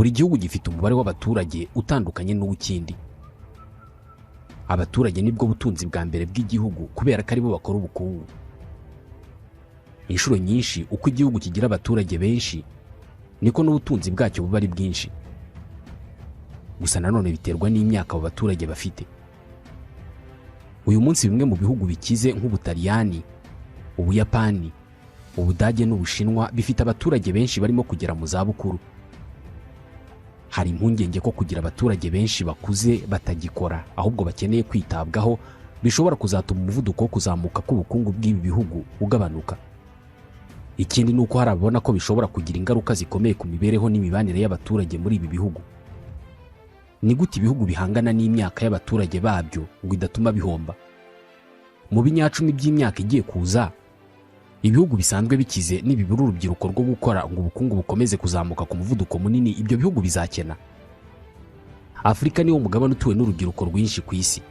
buri gihugu gifite umubare w'abaturage utandukanye n'uw'ikindi. Abaturage nibwo butunzi bwa mbere bw'igihugu kubera ko aribo bakora ubukungu. Inshuro nyinshi uko igihugu kigira abaturage benshi niko n'ubutunzi bwacyo buba ari bwinshi. Gusa nanone biterwa n'imyaka abo baturage bafite. Uyu munsi bimwe mu bihugu bikize nk'Ubutaliyani, Ubuyapani, Ubudage n'Ubushinwa bifite abaturage benshi barimo kugera mu za bukuru. Hari impungenge ko kugira abaturage benshi bakuze batagikora ahubwo bakeneye kwitabwaho bishobora kuzatuma umuvuduko wo kuzamuka k'ubukungu bw'ibi bihugu ugabanuka. Ikindi nuko hari ababona ko bishobora kugira ingaruka zikomeye ku mibereho n'imibanire y'abaturage muri ibi bihugu. Ni gute ibihugu bihangana n'imyaka y'abaturage babyo ngo idatuma bihomba? Mu binyacumi by'imyaka igiye kuza, ibihugu bisanzwe bikize nibibura urubyiruko rwo gukora ngo ubukungu bukomeze kuzamuka ku muvuduko munini, ibyo bihugu bizakena. Afurika niwo mugabane utuwe n'urubyiruko rwinshi ku isi.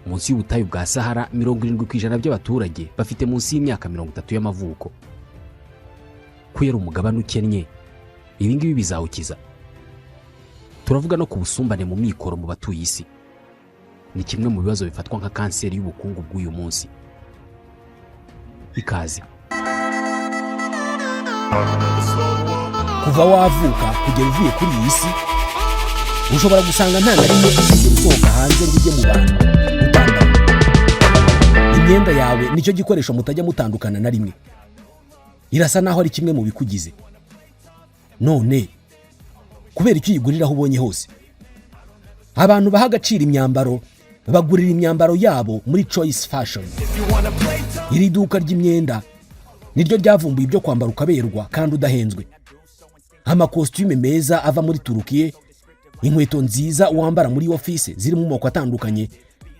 Munsi y'ubutayu bwa Sahara 70% by'abaturage bafite munsi y'imyaka 30 y'amavuko. Kuyera umugabane ukennye, ibi ngibi bizawukiza. Turavuga no ku busumbane mu mikoro mu batuye isi. Ni kimwe mu bibazo bifatwa nka kanseri y'ubukungu bw'uyu munsi. Ikaze. Kuva wavuka kugera uvuye kuri iyi si, ushobora gusanga nta na rimwe usigera usohoka hanze ngo ujye mu bantu utandukanye. Imyenda yawe nicyo gikoresho mutajya mutandukana na rimwe. Irasa naho ari kimwe mu bikugize. None kubera icyo uyigurira aho ubonye hose? Abantu baha agaciro imyambaro bagurira imyambaro yabo muri Choice Fashion. Iri duka ry'imyenda niryo ryavumbuye ibyo kwambara ukaberwa kandi udahenzwe. Amakostume meza ava muri Turukiye, inkweto nziza wambara muri office ziri mu moko atandukanye,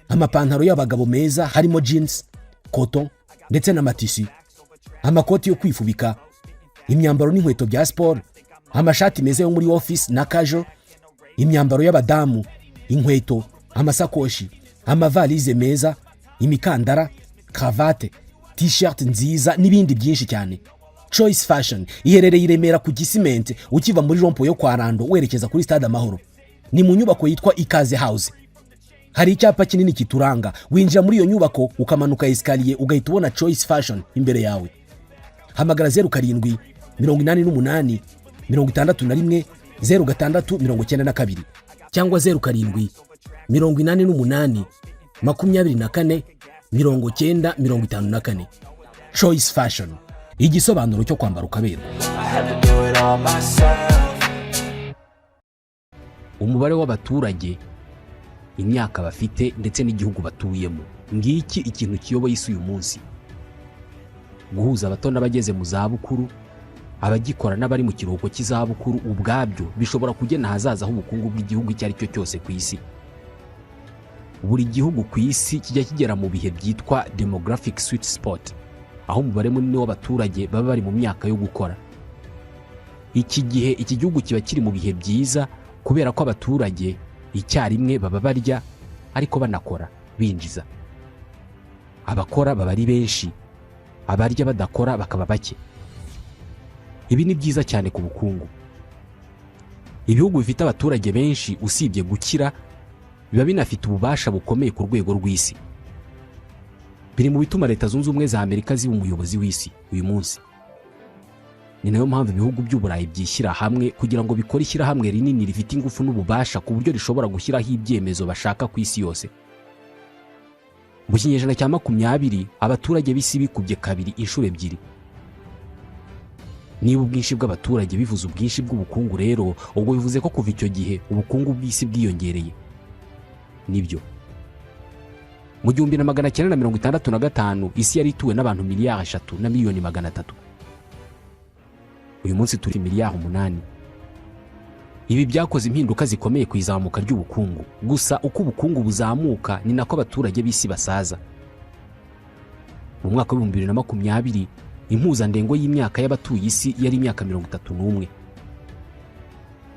amapantaro y'abagabo meza harimo jeans, cotton ndetse na matisi, amakoti yo kwifubika, imyambaro n'inkweto bya sport, amashati meza yo muri office na casual, imyambaro y'abadamu, inkweto, amasakoshi, amavalize meza, imikandara, cravate, t-shirt nziza n'ibindi byinshi cyane. Choice Fashion iherereye i Remera ku Gisimenti ukiva muri rompo yo kwa Rando werekeza kuri Stade Amahoro. Ni mu nyubako yitwa Ikaze House. Hari icyapa kinini kituranga, winjira muri iyo nyubako ukamanuka escalier ugahita ubona Choice Fashion imbere yawe. Hamagara 07 88 61 0692 cyangwa 07 88 24 9054. Choice Fashion, igisobanuro cyo kwambara ukaberwa. Umubare w'abaturage, imyaka bafite ndetse n'igihugu batuyemo, ngiki ikintu kiyoboye isi uyu munsi. Guhuza abato n'abageze mu za bukuru, abagikora n'abari mu kiruhuko cy'izabukuru ubwabyo bishobora kugena hazaza h'ubukungu bw'igihugu icyo ari cyo cyose ku isi. Buri gihugu ku isi kijya kigera mu bihe byitwa demographic sweet spot, aho umubare munini w'abaturage baba bari mu myaka yo gukora. Iki gihe iki gihugu kiba kiri mu bihe byiza kubera ko abaturage icyarimwe baba barya ariko banakora binjiza. Abakora baba ari benshi, abarya badakora bakaba bake. Ibi ni byiza cyane ku bukungu. Ibihugu bifite abaturage benshi usibye gukira biba binafite ububasha bukomeye ku rwego rw'isi. Biri mu bituma Leta Zunze Ubumwe za Amerika ziba umuyobozi w'isi uyu munsi. Ni nayo mpamvu ibihugu by'Uburayi byishyira hamwe kugira ngo bikore ishyirahamwe rinini rifite ingufu n'ububasha ku buryo rishobora gushyiraho ibyemezo bashaka ku isi yose. Mu kinyejana cya 20 abaturage b'isi bikubye kabiri inshuro ebyiri. Niba ubwinshi bw'abaturage bivuze ubwinshi bw'ubukungu rero, ubwo bivuze ko kuva icyo gihe ubukungu bw'isi bwiyongereye. Nibyo. Mu 1965 isi yari ituwe n'abantu miliyari 3 na miliyoni 300. Uyu munsi turi miliyari 8. Ibi byakoze impinduka zikomeye ku izamuka ry'ubukungu. Gusa uko ubukungu buzamuka ni nako abaturage b'isi basaza. Mu mwaka wa 2020 impuzandengo y'imyaka y'abatuye isi yari imyaka 31.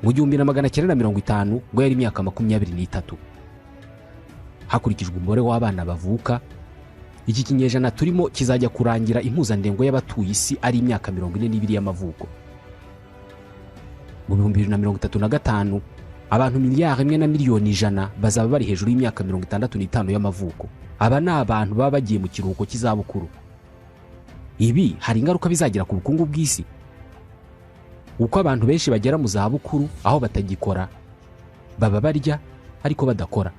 Mu 1950 ngo yari imyaka 23. Hakurikijwe umubare w'abana bavuka, iki kinyejana turimo kizajya kurangira impuzandengo y'abatuye isi ari imyaka 42 y'amavuko. mu 2035 abantu miliyari 1,100,000 bazaba bari hejuru y'imyaka 65 y'amavuko. Aba ni abantu baba bagiye mu kiruhuko cy'izabukuru. Ibi hari ingaruka bizagira ku bukungu bw'isi. Uko abantu benshi bagera mu zabukuru aho batagikora, baba barya ariko badakora.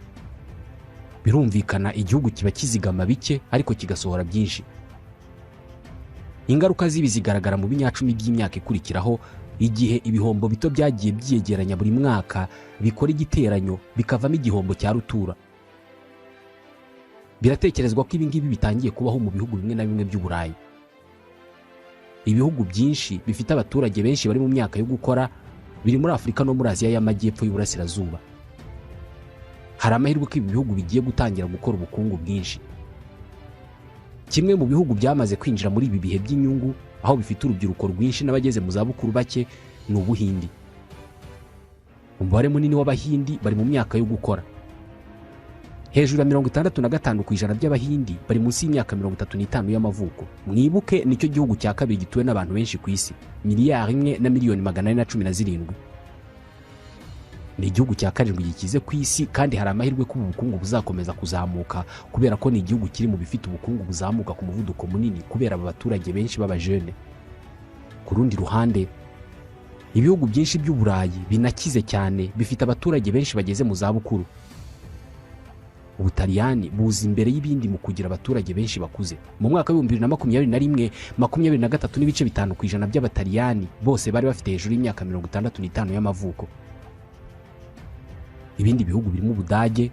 Birumvikana igihugu kiba kizigama bike ariko kigasohora byinshi. Ingaruka z'ibi zigaragara mu binyacumi by'imyaka ikurikiraho, igihe ibihombo bito byagiye byiyegeranya buri mwaka bikora igiteranyo bikavamo igihombo cya rutura. Biratekerezwa ko ibi ngibi bitangiye kubaho mu bihugu bimwe na bimwe by'Uburayi. Ibihugu byinshi bifite abaturage benshi bari mu myaka yo gukora biri muri Afurika no muri Aziya y'Amajyepfo y'Uburasirazuba. Hari amahirwe ko ibi bihugu bigiye gutangira gukora ubukungu bwinshi. Kimwe mu bihugu byamaze kwinjira muri ibi bihe by'inyungu aho bifite urubyiruko rwinshi n'abageze mu zabukuru bake ni Ubuhindi. Umubare munini w'Abahindi bari mu myaka yo gukora. Hejuru ya 65% by'Abahindi bari munsi y'imyaka 35 y'amavuko. Mwibuke nicyo gihugu cya kabiri gituwe n'abantu benshi ku isi, miliyari 1,417,000. Ni igihugu cya karindwi gikize ku isi kandi hari amahirwe ko ubukungu buzakomeza kuzamuka kubera ko ni igihugu kiri mu bifite ubukungu buzamuka ku muvuduko munini kubera aba baturage benshi b'abajene. Ku rundi ruhande, ibihugu byinshi by'Uburayi binakize cyane bifite abaturage benshi bageze mu zabukuru. Ubutaliyani buza imbere y'ibindi mu kugira abaturage benshi bakuze. Mu mwaka wa 2021, 23.5% by'Abataliyani bose bari bafite hejuru y'imyaka 65 y'amavuko. Ibindi bihugu birimo Ubudage,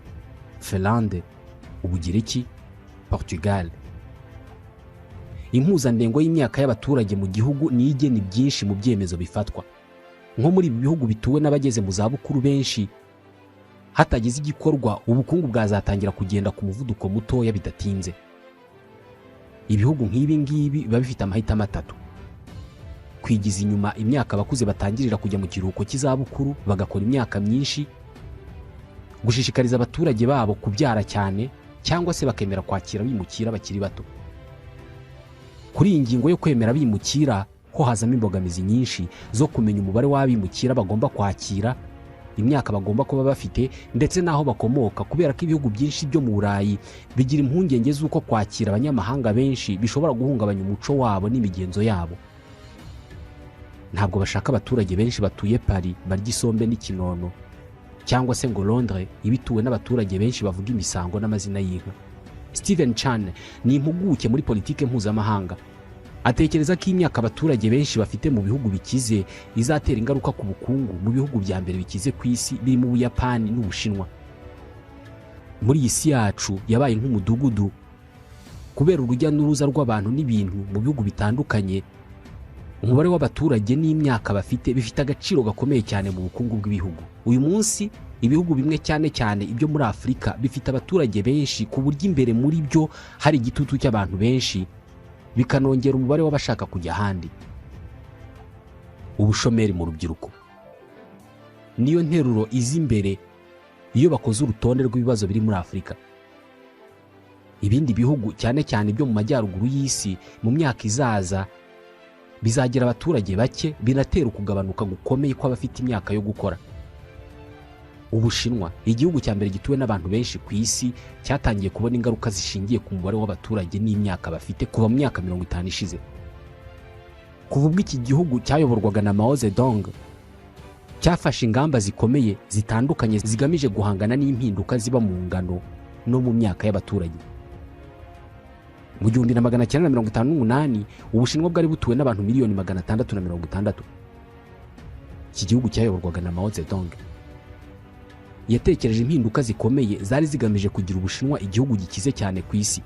Finlande, Ubugiriki, Portugal. Impuzandengo y'imyaka y'abaturage mu gihugu ni igena byinshi mu byemezo bifatwa. Nko muri ibi bihugu bituwe n'abageze mu zabukuru benshi, hatagize igikorwa ubukungu bwazatangira kugenda ku muvuduko mutoya bidatinze. Ibihugu nk'ibi ngibi biba bifite amahitamo atatu: kwigiza inyuma imyaka abakuze batangirira kujya mu kiruhuko cy'izabukuru bagakora imyaka myinshi, gushishikariza abaturage babo kubyara cyane, cyangwa se bakemera kwakira bimukira bakiri bato. Kuri iyi ngingo yo kwemera bimukira ho hazamo imbogamizi nyinshi zo kumenya umubare w'abimukira bagomba kwakira, imyaka bagomba kuba bafite ndetse naho bakomoka, kubera ko ibihugu byinshi byo mu Burayi bigira impungenge z'uko kwakira abanyamahanga benshi bishobora guhungabanya umuco wabo n'imigenzo yabo. Ntabwo bashaka abaturage benshi batuye Paris barya isombe n'ikinono, cyangwa se ngo Londres ibituwe n'abaturage benshi bavuga imisango n'amazina y'inka. Steven Chan ni impuguke muri politike mpuzamahanga. Atekereza ko imyaka abaturage benshi bafite mu bihugu bikize izatera ingaruka ku bukungu mu bihugu bya mbere bikize ku isi birimo Ubuyapani n'Ubushinwa. Muri iyi si yacu yabaye nk'umudugudu kubera urujya n'uruza rw'abantu n'ibintu mu bihugu bitandukanye. Umubare w'abaturage n'imyaka bafite bifite agaciro gakomeye cyane mu bukungu bw'ibihugu. Uyu munsi ibihugu bimwe cyane cyane ibyo muri Afurika bifite abaturage benshi ku buryo imbere muri byo hari igitutu cy'abantu benshi, bikanongera umubare w'abashaka kujya ahandi. Ubushomeri mu rubyiruko niyo nteruro izi imbere iyo bakoze urutonde rw'ibibazo biri muri Afurika. Ibindi bihugu cyane cyane ibyo mu majyaruguru y'isi mu myaka izaza bizagira abaturage bake, binatera ukugabanuka gukomeye kw'abafite imyaka yo gukora. Ubushinwa, igihugu cya mbere gituwe n'abantu benshi ku isi, cyatangiye kubona ingaruka zishingiye ku mubare w'abaturage n'imyaka bafite kuva mu myaka 50 ishize. Kuva ubwo iki gihugu cyayoborwaga na Mao Zedong, cyafashe ingamba zikomeye zitandukanye zigamije guhangana n'impinduka ziba mu ngano no mu myaka y'abaturage. Mu 1958 Ubushinwa bwari butuwe n'abantu miliyoni 660. Iki gihugu cyayoborwaga na Mao Zedong yatekereje impinduka zikomeye zari zigamije kugira Ubushinwa igihugu gikize cyane ku isi.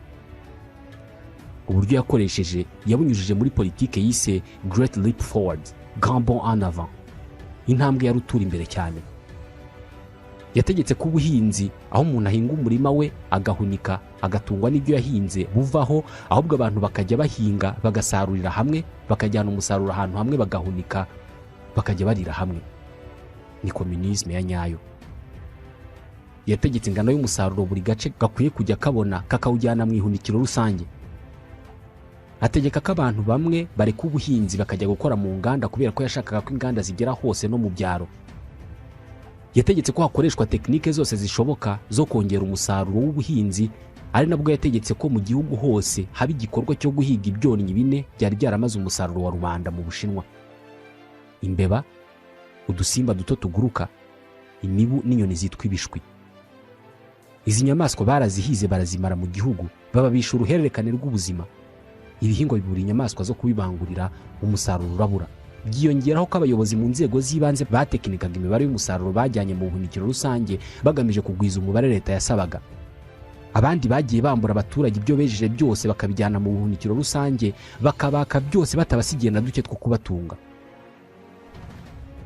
Uburyo yakoresheje yabunyujije muri politike yise Great Leap Forward, Grand Bond en Avant, intambwe ya rutura imbere cyane. Yategetse ko ubuhinzi aho umuntu ahinga umurima we agahunika agatungwa n'ibyo yahinze buvaho, ahubwo abantu bakajya bahinga bagasarurira hamwe, bakajyana umusaruro ahantu hamwe bagahunika bakajya barira hamwe. Ni communisme ya nyayo. Yategetse ingano y'umusaruro buri gace gakwiye kujya kabona kakawujyana mu ihunikiro rusange. ategeka ko abantu bamwe bareka ubuhinzi bakajya gukora mu nganda kubera ko yashakaga ko inganda zigera hose no mu byaro. Yategetse ko hakoreshwa tekinike zose zishoboka zo kongera umusaruro w'ubuhinzi, ari nabwo yategetse ko mu gihugu hose haba igikorwa cyo guhiga ibyonnyi bine byari byaramaze umusaruro wa rubanda mu Bushinwa: imbeba, udusimba duto tuguruka, imibu n'inyoni zitwa ibishwi. Izi nyamaswa barazihize barazimara mu gihugu, bababisha uruhererekane rw'ubuzima. Ibihingwa bibura inyamaswa zo kubibangurira, umusaruro urabura. Byiyongeraho ko abayobozi mu nzego z'ibanze batekinikaga imibare y'umusaruro bajyanye mu buhunikiro rusange bagamije kugwiza umubare leta yasabaga. Abandi bagiye bambura abaturage ibyo bejeje byose bakabijyana mu buhunikiro rusange, bakabaka byose batabasigiye na duke two kubatunga.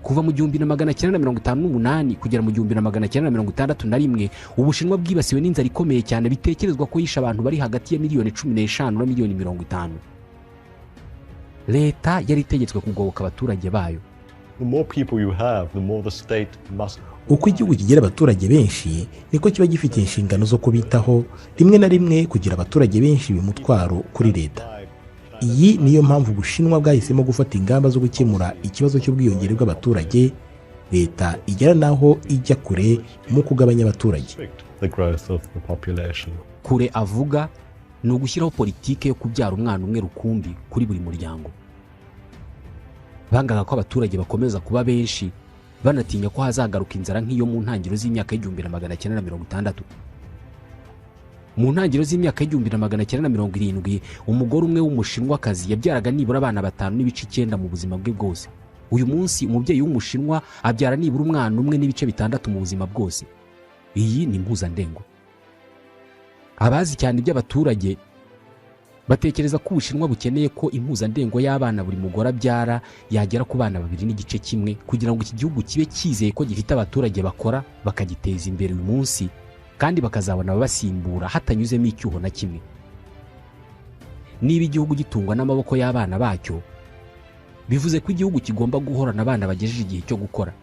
Kuva mu 1958 kugera mu 1961, Ubushinwa bwibasiwe n'inzara ikomeye cyane, bitekerezwa ko yishe abantu bari hagati ya miliyoni 15 na miliyoni 50. Leta yari itegetswe kugoboka abaturage bayo. Uko igihugu kigira abaturage benshi niko kiba gifite inshingano zo kubitaho, rimwe na rimwe kugira abaturage benshi bimutwaro kuri leta. Iyi niyo mpamvu Ubushinwa bwahisemo gufata ingamba zo gukemura ikibazo cy'ubwiyongere bw'abaturage. Leta igera naho ijya kure mu kugabanya abaturage. Kure avuga ni ugushyiraho politike yo kubyara umwana umwe rukumbi kuri buri muryango. Bangaga ko abaturage bakomeza kuba benshi, banatinya ko hazagaruka inzara nk'iyo mu ntangiriro z'imyaka y'1960. Mu ntangiriro z'imyaka y'1970, umugore umwe w'umushinwakazi yabyaraga nibura abana 5.9 mu buzima bwe bwose. Uyu munsi umubyeyi w'umushinwa abyara nibura umwana umwe n'ibice 6 mu buzima bwose. Iyi ni impuzandengo. Abazi cyane iby'abaturage batekereza ko Ubushinwa bukeneye ko impuzandengo y'abana buri mugore abyara yagera ku bana 2.1 kugira ngo iki gihugu kibe cyizeye ko gifite abaturage bakora bakagiteza imbere uyu munsi, kandi bakazabona ababasimbura hatanyuzemo icyuho na kimwe. Niba igihugu gitungwa n'amaboko y'abana bacyo, bivuze ko igihugu kigomba guhorana abana bagejeje igihe cyo gukora.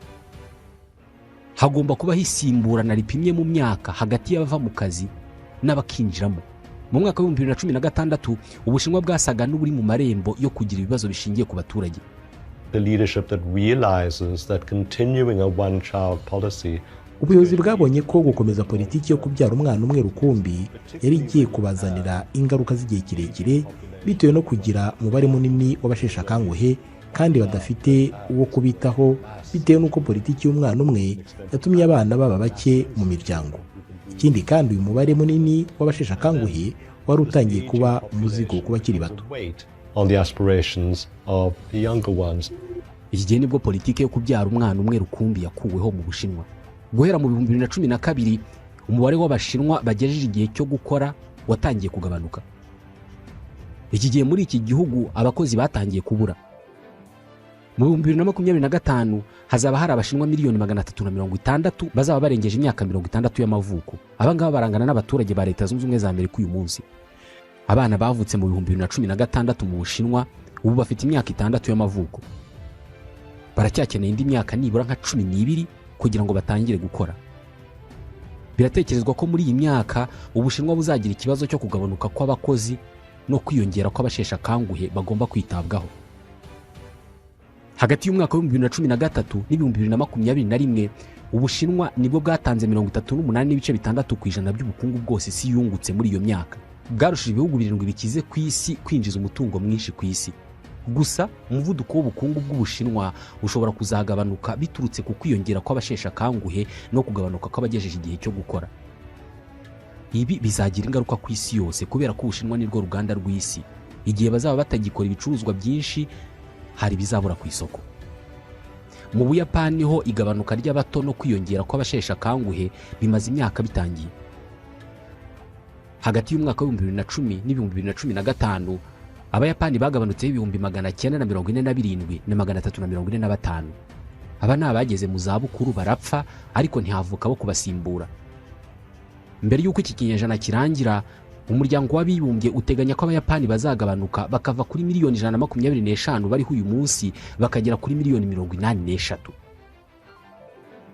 Hagomba kubaho isimburana ripimye mu myaka hagati y'abava mu kazi n'abakinjiramo. Mu mwaka wa 2016, Ubushinwa bwasaga n'uburi mu marembo yo kugira ibibazo bishingiye ku baturage. Ubuyobozi bwabonye ko gukomeza politiki yo kubyara umwana umwe rukumbi yari igiye kubazanira ingaruka z'igihe kirekire, bitewe no kugira umubare munini w'abasheshe akanguhe kandi badafite uwo kubitaho, bitewe n'uko politiki y'umwana umwe yatumye abana baba bake mu miryango. Ikindi kandi uyu mubare munini w'abasheshe akanguhe wari utangiye kuba umuzigo ku bakiri bato. Iki gihe nibwo politiki yo kubyara umwana umwe rukumbi yakuweho mu Bushinwa. Guhera mu 2012, umubare w'Abashinwa bagejeje igihe cyo gukora watangiye kugabanuka. Iki gihe muri iki gihugu abakozi batangiye kubura. Mu 2025 hazaba hari Abashinwa miliyoni 360 bazaba barengeje imyaka 60 y'amavuko. Abangaba barangana n'abaturage ba Leta Zunze Ubumwe za Amerika uyu munsi. Abana bavutse mu 2016 mu Bushinwa ubu bafite imyaka 6 y'amavuko. Baracyakeneye indi myaka nibura nka 12 kugira ngo batangire gukora. Biratekerezwa ko muri iyi myaka Ubushinwa buzagira ikibazo cyo kugabanuka kw'abakozi no kwiyongera kw'abasheshe akanguhe bagomba kwitabwaho. Hagati y'umwaka wa 2013 n'2021, Ubushinwa nibwo bwatanze 38.6% by'ubukungu bwose isi yungutse muri iyo myaka. Bwarushije ibihugu 7 bikize ku isi kwinjiza umutungo mwinshi ku isi. Gusa umuvuduko w'ubukungu bw'Ubushinwa ushobora kuzagabanuka biturutse ku kwiyongera kw'abasheshe akanguhe no kugabanuka kw'abagejeje igihe cyo gukora. Ibi bizagira ingaruka ku isi yose kubera ko Ubushinwa nirwo ruganda rw'isi. Igihe bazaba batagikora ibicuruzwa byinshi, hari bizabura ku isoko. Mu Buyapani ho igabanuka ry'abato no kwiyongera kw'abasheshe akanguhe bimaze imyaka bitangiye. Hagati y'umwaka wa 2010 n'2015, Abayapani bagabanutseho 947 na 345. Aba ni abageze mu zabukuru barapfa, ariko ntihavuka bo kubasimbura. Mbere y'uko iki kinyejana kirangira, umuryango w'abibumbye uteganya ko Abayapani bazagabanuka bakava kuri miliyoni 125 bariho uyu munsi bakagera kuri miliyoni 83.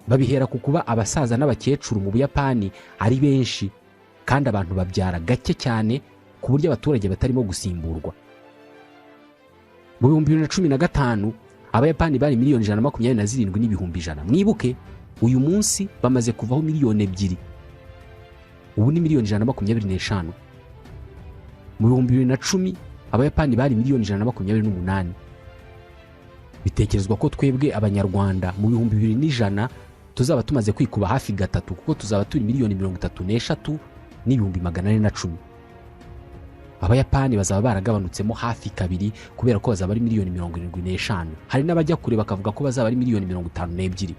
Babihera ku kuba abasaza n'abakecuru mu Buyapani ari benshi kandi abantu babyara gake cyane ku buryo abaturage batarimo gusimburwa. mu 2015 abayapani bari miliyoni 127,100,000. Mwibuke uyu munsi bamaze kuvaho miliyoni 2. Ubu ni miliyoni 125. Mu 2010 abayapani bari miliyoni 128. Bitekerezwa ko twebwe abanyarwanda mu 2100 tuzaba tumaze kwikuba hafi gatatu, kuko tuzaba turi miliyoni 33,410. Abayapani bazaba baragabanutsemo hafi kabiri kubera ko bazaba ari miliyoni 75. Hari n'abajya kure bakavuga ko bazaba ari miliyoni 52.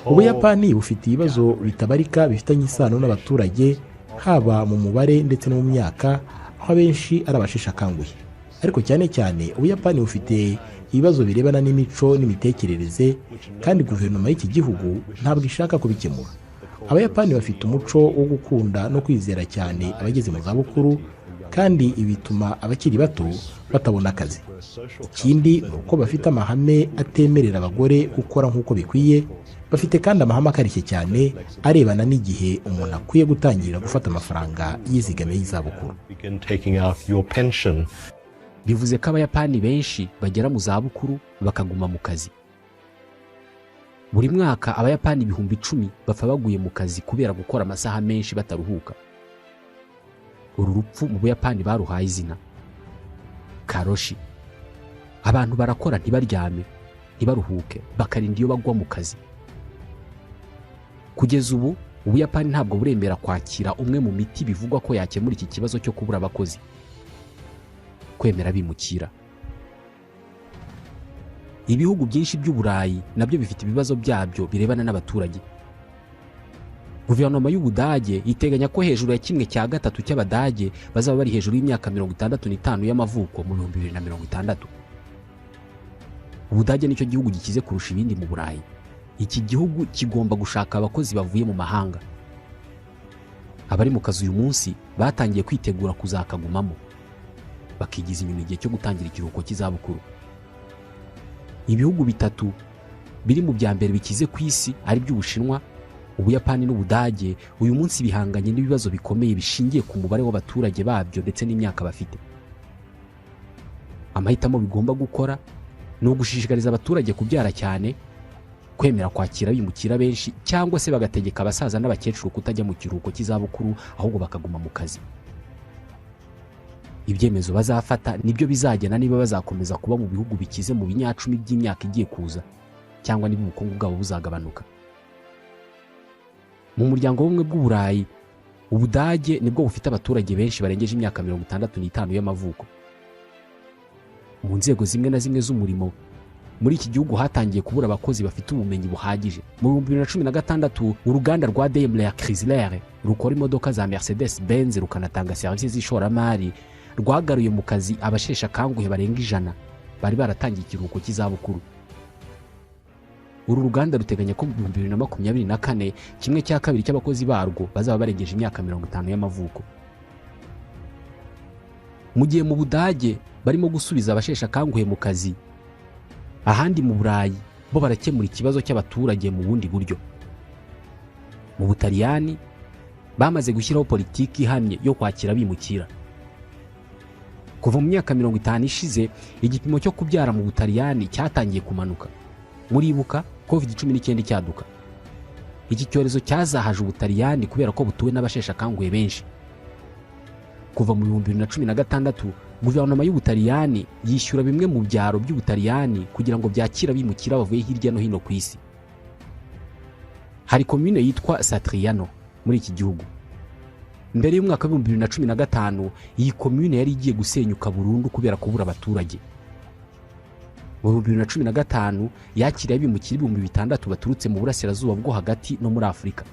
Ubuyapani bufite ibibazo bitabarika bifitanye isano n'abaturage, haba mu mubare ndetse no mu myaka, aho abenshi ari abasheshe akanguhe. Ariko cyane cyane Ubuyapani bufite ibibazo birebana n'imico n'imitekerereze, kandi guverinoma y'iki gihugu ntabwo ishaka kubikemura. Abayapani bafite umuco wo gukunda no kwizera cyane abageze mu zabukuru, kandi ibi bituma abakiri bato batabona akazi. Ikindi ni uko bafite amahame atemerera abagore gukora nk'uko bikwiye. Bafite kandi amahame akarishye cyane arebana n'igihe umuntu akwiye gutangira gufata amafaranga yizigamiye y'izabukuru. Bivuze ko abayapani benshi bagera mu zabukuru bakaguma mu kazi. Buri mwaka abayapani 10,000 bapfa baguye mu kazi kubera gukora amasaha menshi bataruhuka. Uru rupfu mu Buyapani baruhaye izina karoshi. Abantu barakora ntibaryame, ntibaruhuke, bakarinda iyo bagwa mu kazi. Kugeza ubu Ubuyapani ntabwo buremera kwakira umwe mu miti bivugwa ko yakemura iki kibazo cyo kubura abakozi, kwemera bimukira. Ibihugu byinshi by'Uburayi nabyo bifite ibibazo byabyo birebana n'abaturage. Guverinoma y'Ubudage iteganya ko hejuru ya 1/3 cy'Abadage bazaba bari hejuru y'imyaka 65 y'amavuko mu 2060. Ubudage nicyo gihugu gikize kurusha ibindi mu Burayi. Iki gihugu kigomba gushaka abakozi bavuye mu mahanga. Abari mu kazi uyu munsi batangiye kwitegura kuzakagumamo, bakigiza inyuma igihe cyo gutangira ikiruhuko cy'izabukuru. Ibihugu bitatu biri mu bya mbere bikize ku isi ari by'Ubushinwa, Ubuyapani n'Ubudage uyu munsi bihanganye n'ibibazo bikomeye bishingiye ku mubare w'abaturage babyo ndetse n'imyaka bafite. Amahitamo bigomba gukora ni ugushishikariza abaturage kubyara cyane, kwemera kwakira bimukira benshi, cyangwa se bagategeka abasaza n'abakecuru kutajya mu kiruhuko cy'izabukuru ahubwo bakaguma mu kazi. Ibyemezo bazafata nibyo bizagena niba bazakomeza kuba mu bihugu bikize mu binyacumi by'imyaka igiye kuza, cyangwa niba ubukungu bwabo buzagabanuka. Mu muryango w'ubumwe bw'Uburayi, Ubudage nibwo bufite abaturage benshi barengeje imyaka 65 y'amavuko. Mu nzego zimwe na zimwe z'umurimo muri iki gihugu hatangiye kubura abakozi bafite ubumenyi buhagije. Mu 2016 uruganda rwa Daimler Chrysler rukora imodoka za Mercedes Benz rukanatanga serivisi z'ishoramari rwagaruye mu kazi abashesha kanguhe barenga 100 bari baratangiye ikiruhuko cy'izabukuru. Uru ruganda ruteganya ko mu 2024 1/2 cy'abakozi barwo bazaba barengeje imyaka 50 y'amavuko. Mu gihe mu Budage barimo gusubiza abashesha kanguhe mu kazi, ahandi mu Burayi bo barakemura ikibazo cy'abaturage mu bundi buryo. Mu Butaliyani bamaze gushyiraho politiki ihamye yo kwakira bimukira. Kuva mu myaka 50 ishize igipimo cyo kubyara mu Butaliyani cyatangiye kumanuka. Muribuka COVID-19 cyaduka. Iki cyorezo cyazahaje Ubutaliyani kubera ko butuwe n'abashesha kanguhe benshi. Kuva mu 2016 guverinoma y'Ubutaliyani yishyura bimwe mu byaro by'Ubutaliyani kugira ngo byakira bimukira bavuye hirya no hino ku isi. Hari commune yitwa Satriano muri iki gihugu. Mbere y'umwaka wa 2015 iyi commune yari igiye gusenyuka burundu kubera kubura abaturage. Mu 2015 yakiriye abimukira 6,000 baturutse mu burasirazuba bwo hagati no muri Afurika.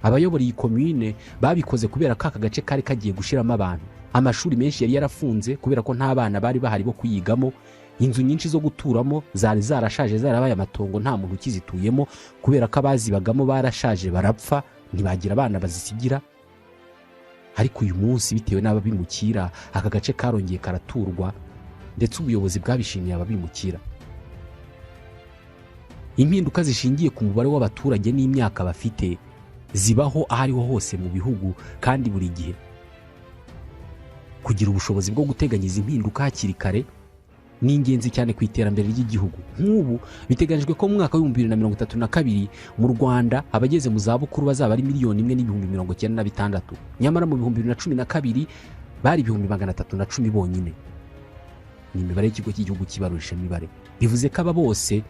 Abayobora iyi commune babikoze kubera ko aka gace kari kagiye gushiramo abantu. Amashuri menshi yari yarafunze kubera ko nta bana bari bahari bo kuyigamo. Inzu nyinshi zo guturamo zari zarashaje zarabaye amatongo, nta muntu ukizituyemo kubera ko abazibagamo barashaje barapfa, ntibagira abana bazisigira. Ariko uyu munsi bitewe n'ababimukira aka gace karongeye karaturwa, ndetse ubuyobozi bwabishimiye ababimukira. Impinduka zishingiye ku mubare w'abaturage n'imyaka bafite zibaho ahariho hose mu bihugu kandi buri gihe. kugira ubushobozi bwo guteganyiza impinduka hakiri kare ni ingenzi cyane ku iterambere ry'igihugu. Nk'ubu biteganyijwe ko mu mwaka wa 2032 mu Rwanda abageze mu zabukuru bazaba ari 1,196,000, nyamara mu 2012 bari 310,000 bonyine. Ni imibare y'ikigo cy'igihugu kibarurisha imibare. Bivuze ko aba bose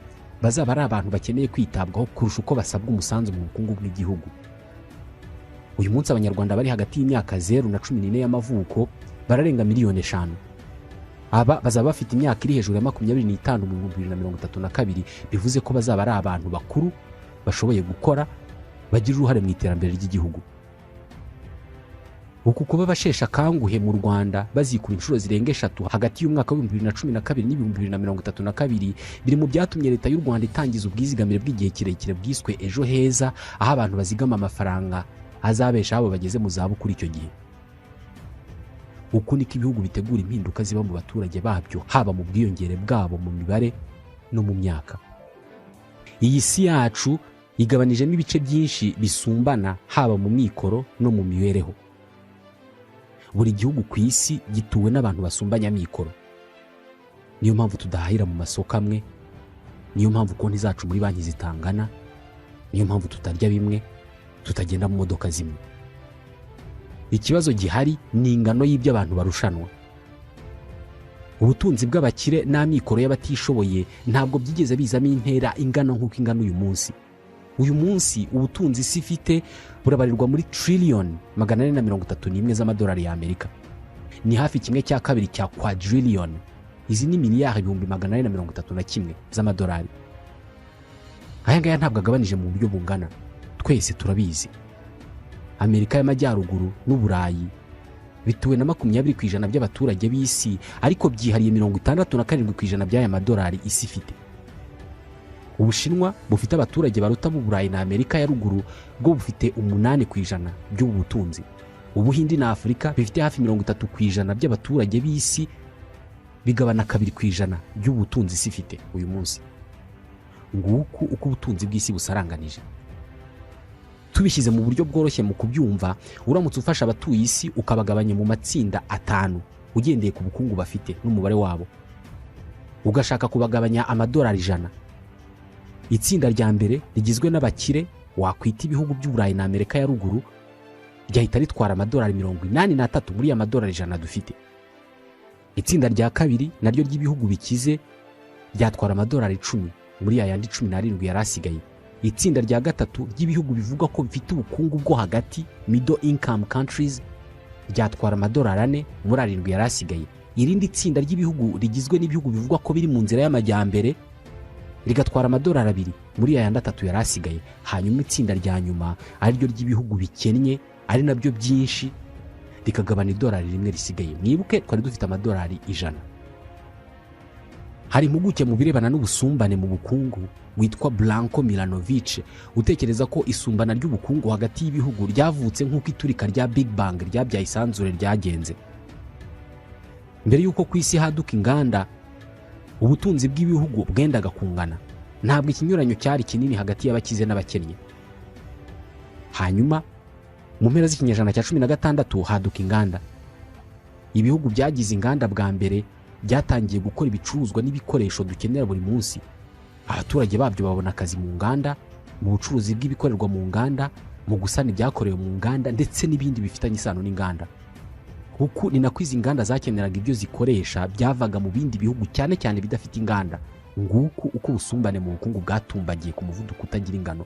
bazaba ari abantu bakeneye kwitabwaho kurusha uko basabwa umusanzu mu bukungu bw'igihugu. Uyu munsi abanyarwanda bari hagati y'imyaka 0 na 14 y'amavuko bararenga 5,000,000. Aba bazaba bafite imyaka iri hejuru ya 25 mu 2032, bivuze ko bazaba ari abantu bakuru bashoboye gukora, bagira uruhare mu iterambere ry'igihugu. Uku kuba bashesha kanguhe mu Rwanda bazikuba inshuro zirenga 3 hagati y'umwaka wa 2012 n'2032 biri mu byatumye leta y'u Rwanda itangiza ubwizigamire bw'igihe kirekire bwiswe Ejo Heza, aho abantu bazigama amafaranga azabesha abo bageze mu zabukuru icyo gihe. Uku niko ibihugu bitegura impinduka ziba mu baturage babyo, haba mu bwiyongere bwabo mu mibare no mu myaka. Iyi si yacu igabanijemo ibice byinshi bisumbana, haba mu mikoro no mu mibereho. Buri gihugu ku isi gituwe n'abantu basumbanya mikoro. Niyo mpamvu tudahahira mu masoko amwe, niyo mpamvu konti zacu muri banki zitangana, niyo mpamvu tutarya bimwe, tutagenda mu modoka zimwe. Ikibazo gihari ni ingano y'ibyo abantu barushanwa. Ubutunzi bw'abakire n'amikoro y'abatishoboye ntabwo byigeze bizamo intera ingana nk'uko ingana uyu munsi. Uyu munsi ubutunzi isi ifite burabarirwa muri trillion 431 z'amadolari ya Amerika. Ni hafi kimwe cya kabiri cya quadrillion. Izi ni miliyari 431 z'amadolari. Aya ngaya ntabwo agabanije mu buryo bungana. Twese turabizi. Amerika y'Amajyaruguru n'Uburayi bituwe na 20% by'abaturage b'isi, ariko byihariye 67% by'aya madolari isi ifite. Ubushinwa bufite abaturage baruta mu Burayi na Amerika ya ruguru bwo bufite 8% by'ubu butunzi. Ubuhindi na Afurika bifite hafi 30% by'abaturage b'isi, bigabana 2% by'ubu butunzi isi ifite uyu munsi. Nguku uko ubutunzi bw'isi busaranganije. Tubishyize mu buryo bworoshye mu kubyumva, uramutse ufasha abatuye isi ukabagabanya mu matsinda 5 ugendeye ku bukungu bafite n'umubare wabo, ugashaka kubagabanya amadolari 100. Itsinda rya mbere rigizwe n'abakire wakwita ibihugu by'Uburayi na Amerika ya ruguru ryahita ritwara amadolari 83 muri amadolari 100 dufite. Itsinda rya kabiri naryo ry'ibihugu bikize ryatwara amadolari 10 muri ayandi 17 yarasigaye. Itsinda rya gatatu ry'ibihugu bivuga ko bifite ubukungu bwo hagati, middle income countries, ryatwara amadolari 4 muri 7 yarasigaye. Irindi tsinda ry'ibihugu rigizwe n'ibihugu bivuga ko biri mu nzira y'amajyambere rigatwara amadolari 2 muri ayandi 3 yarasigaye. Hanyuma itsinda rya nyuma ari ryo ry'ibihugu bikennye ari nabyo byinshi rikagabana idolari 1 risigaye. Mwibuke twari dufite amadolari 100. Hari impuguke mu birebana n'ubusumbane mu bukungu witwa Blanco Milanovic utekereza ko isumbana ry'ubukungu hagati y'ibihugu ryavutse nk'uko iturika rya Big Bang ryabyaye isanzure ryagenze. Mbere y'uko ku isi haduka inganda, ubutunzi bw'ibihugu bwendaga kungana. Ntabwo ikinyuranyo cyari kinini hagati y'abakize n'abakennye. Hanyuma mu mpera z'ikinyejana cya 16 haduka inganda. Ibihugu byagize inganda bwa mbere byatangiye gukora ibicuruzwa n'ibikoresho dukenera buri munsi. Abaturage babyo babona akazi mu nganda, mu bucuruzi bw'ibikorerwa mu nganda, mu gusana ibyakorewe mu nganda ndetse n'ibindi bifitanye isano n'inganda. Uku ni nako izi nganda zakeneraga ibyo zikoresha byavaga mu bindi bihugu cyane cyane bidafite inganda. Nguku uko ubusumbane mu bukungu bwatumbagiye ku muvuduko utagira ingano.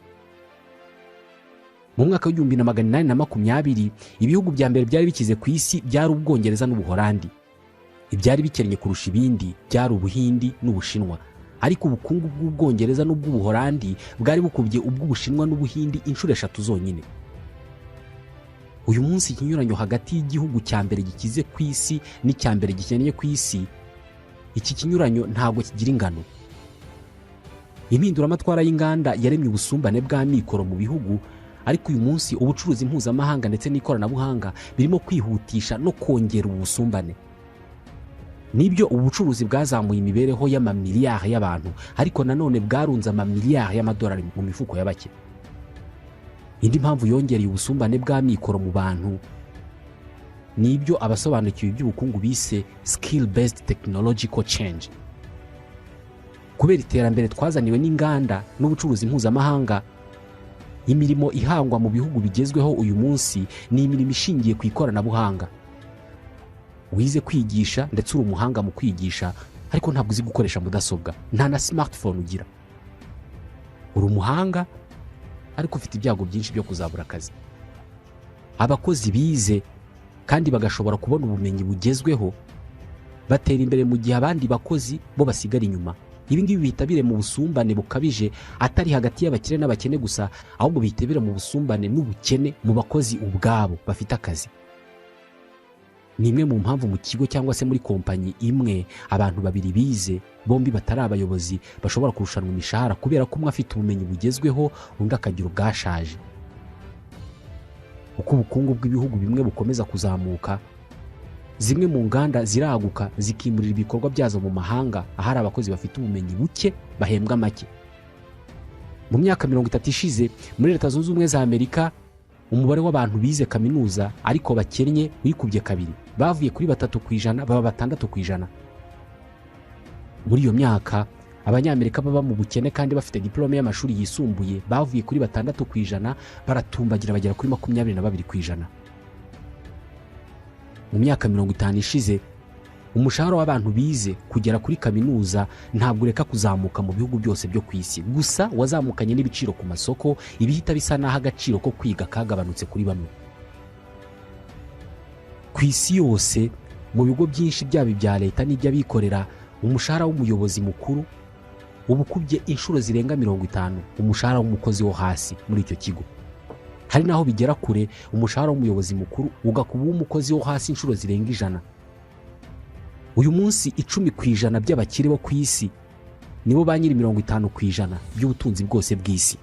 Mu mwaka wa 1820 ibihugu bya mbere byari bikize ku isi byari Ubwongereza n'Ubuholandi. Ibyari bikennye kurusha ibindi byari Ubuhindi n'Ubushinwa, ariko ubukungu bw'Ubwongereza n'Ubw'Ubuholandi bwari bukubye ubw'Ubushinwa n'Ubuhindi inshuro 3 zonyine. Uyu munsi ikinyuranyo hagati y'igihugu cya mbere gikize ku isi n'icya mbere gikennye ku isi, iki kinyuranyo ntabwo kigira ingano. Impinduramatwara y'inganda yaremye ubusumbane bw'amikoro mu bihugu, ariko uyu munsi ubucuruzi mpuzamahanga ndetse n'ikoranabuhanga birimo kwihutisha no kongera ubusumbane. Nibyo ubucuruzi bwazamuye imibereho y'amamiliyari y'abantu, ariko nanone bwarunze amamiliyari y'amadolari mu mifuko y'abake. Indi mpamvu yongereye ubusumbane bw'amikoro mu bantu ni ibyo abasobanukiwe iby'ubukungu bise skill based technological change. Kubera iterambere twazaniwe n'inganda n'ubucuruzi mpuzamahanga, imirimo ihangwa mu bihugu bigezweho uyu munsi ni imirimo ishingiye ku ikoranabuhanga. Wize kwigisha ndetse uri umuhanga mu kwigisha, ariko ntabwo uzi gukoresha mudasobwa, nta na smartphone ugira. Uri umuhanga ariko ufite ibyago byinshi byo kuzabura akazi. Abakozi bize kandi bagashobora kubona ubumenyi bugezweho batera imbere mu gihe abandi bakozi bo basigara inyuma. Ibi ngibi bihita bire mu busumbane bukabije, atari hagati y'abakire n'abakene gusa, ahubwo bihita bire mu busumbane n'ubukene mu bakozi ubwabo bafite akazi. Ni imwe mu mpamvu mu kigo cyangwa se muri kompanyi imwe abantu babiri bize bombi batari abayobozi bashobora kurushanwa imishahara kubera ko umwe afite ubumenyi bugezweho undi akagira ubwashaje. Uko ubukungu bw'ibihugu bimwe bukomeza kuzamuka, zimwe mu nganda ziraguka zikimurira ibikorwa byazo mu mahanga ahari abakozi bafite ubumenyi buke bahembwa make. Mu myaka 30 ishize muri Leta Zunze Ubumwe za Amerika, umubare w'abantu bize kaminuza ariko bakennye wikubye kabiri, bavuye kuri 3% baba 6%. Muri iyo myaka abanyamerika baba mu bukene kandi bafite diplome y'amashuri yisumbuye bavuye kuri 6% baratumbagira bagera kuri 22%. Mu myaka 50 ishize umushahara w'abantu bize kugera kuri kaminuza ntabwo ureka kuzamuka mu bihugu byose byo ku isi, gusa wazamukanye n'ibiciro ku masoko, ibihita bisa naho agaciro ko kwiga kagabanutse kuri bamwe. Ku isi yose mu bigo byinshi byaba ibya leta n'iby'abikorera, umushahara w'umuyobozi mukuru ubukubye inshuro zirenga 50 umushahara w'umukozi wo hasi muri icyo kigo. Hari naho bigera kure umushahara w'umuyobozi mukuru ugakuba umukozi wo hasi inshuro zirenga 100. Uyu munsi 10% by'abakire bo ku isi nibo ba nyiri 50% by'ubutunzi bwose bw'isi.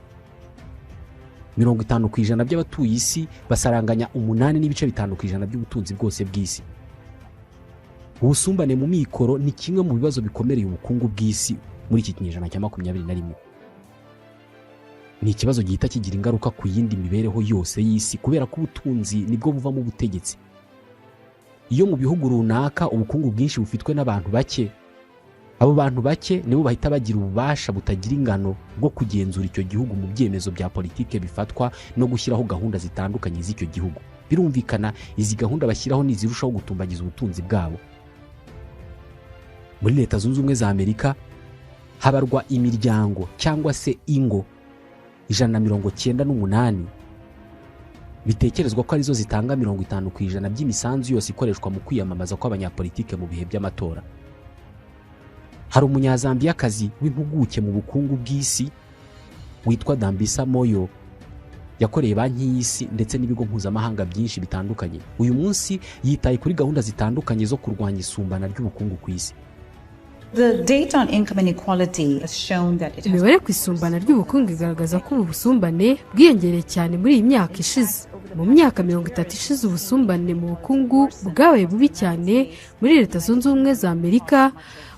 50% by'abatuye isi basaranganya 8.5% by'ubutunzi bwose bw'isi. Ubusumbane mu mikoro ni kimwe mu bibazo bikomereye ubukungu bw'isi muri iki kinyejana cya 21. Ni ikibazo gihita kigira ingaruka ku yindi mibereho yose y'isi kubera ko ubutunzi nibwo buva mu butegetsi. Iyo mu bihugu runaka ubukungu bwinshi bufitwe n'abantu bake, abo bantu bake nibo bahita bagira ububasha butagira ingano bwo kugenzura icyo gihugu mu byemezo bya politike bifatwa no gushyiraho gahunda zitandukanye z'icyo gihugu. Birumvikana izi gahunda bashyiraho nizirushaho gutumbagiza ubutunzi bwabo. Muri Leta Zunze Ubumwe za Amerika habarwa imiryango cyangwa se ingo 198 bitekerezwa ko arizo zitanga 50% by'imisanzu yose ikoreshwa mu kwiyamamaza kw'abanyapolitike mu bihe by'amatora. Hari umunyazambiyakazi w'impuguke mu bukungu bw'isi witwa Dambisa Moyo yakoreye banki y'isi ndetse n'ibigo mpuzamahanga byinshi bitandukanye. Uyu munsi yitaye kuri gahunda zitandukanye zo kurwanya isumbana ry'ubukungu ku isi. Imibare ku isumbana ry'ubukungu igaragaza ko ubu busumbane bwiyongereye cyane muri iyi myaka ishize. Mu myaka 30 ishize ubusumbane mu bukungu bwabaye bubi cyane muri Leta Zunze Ubumwe za Amerika,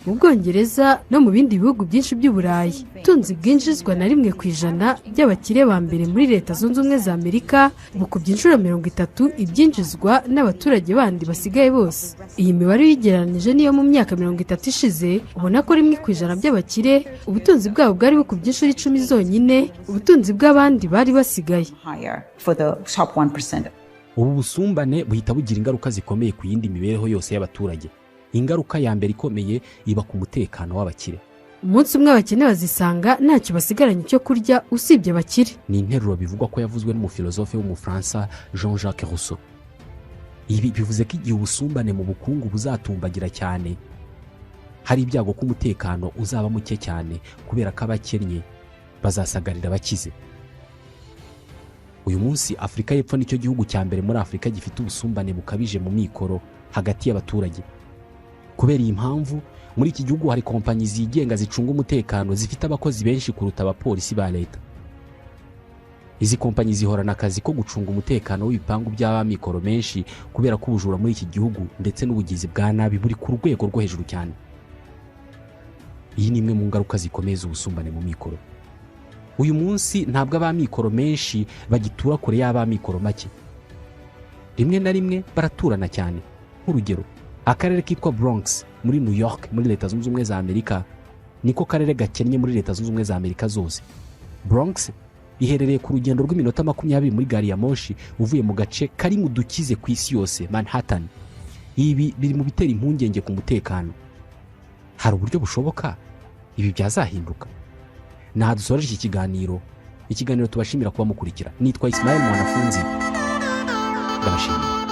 mu Bwongereza no mu bindi bihugu byinshi by'Uburayi. Ubutunzi bwinjizwa na 1% by'abakire ba mbere muri Leta Zunze Ubumwe za Amerika bukubye inshuro 30 ibyinjizwa n'abaturage bandi basigaye bose. Iyi mibare yigereranije niyo mu myaka 30 ishize ubona ko 1% by'abakire ubutunzi bwabo bwari bukubye inshuro 10 zonyine ubutunzi bw'abandi bari basigaye. Ubu busumbane buhita bugira ingaruka zikomeye ku yindi mibereho yose y'abaturage. Ingaruka ya mbere ikomeye iba ku mutekano w'abakire. Umunsi umwe abakene bazisanga ntacyo basigaranye cyo kurya usibye abakire. Ni interuro bivugwa ko yavuzwe n'umufilozofe w'umufaransa Jean-Jacques Rousseau. Ibi bivuze ko igihe ubusumbane mu bukungu buzatumbagira cyane, hari ibyago ko umutekano uzaba muke cyane kubera ko abakennye bazasagarira abakize. Uyu munsi Afrika y'Epfo nicyo gihugu cya mbere muri Afrika gifite ubusumbane bukabije mu mikoro hagati y'abaturage. Kubera iyi mpamvu muri iki gihugu hari kompanyi zigenga zicunga umutekano zifite abakozi benshi kuruta abapolisi ba leta. Izi kompanyi zihorana akazi ko gucunga umutekano w'ibipangu by'abamikoro menshi kubera ko ubujura muri iki gihugu ndetse n'ubugizi bwa nabi buri ku rwego rwo hejuru cyane. Iyi ni imwe mu ngaruka zikomeye z'ubusumbane mu mikoro. Uyu munsi ntabwo abamikoro menshi bagitura kure y'abamikoro make. rimwe na rimwe baraturana cyane. Nk'urugero, akarere kitwa Bronx muri New York muri Leta Zunze Ubumwe za Amerika niko karere gakennye muri Leta Zunze Ubumwe za Amerika zose. Bronx iherereye ku rugendo rw'iminota 20 muri gari ya moshi uvuye mu gace kari mu dukize ku isi yose, Manhattan. Ibi biri mu bitera impungenge ku mutekano. Hari uburyo bushoboka ibi byazahinduka? Dusoreje iki kiganiro tubashimira kuba mukurikira. Nitwa Ismael Mwanafunzi, ndabashimiye.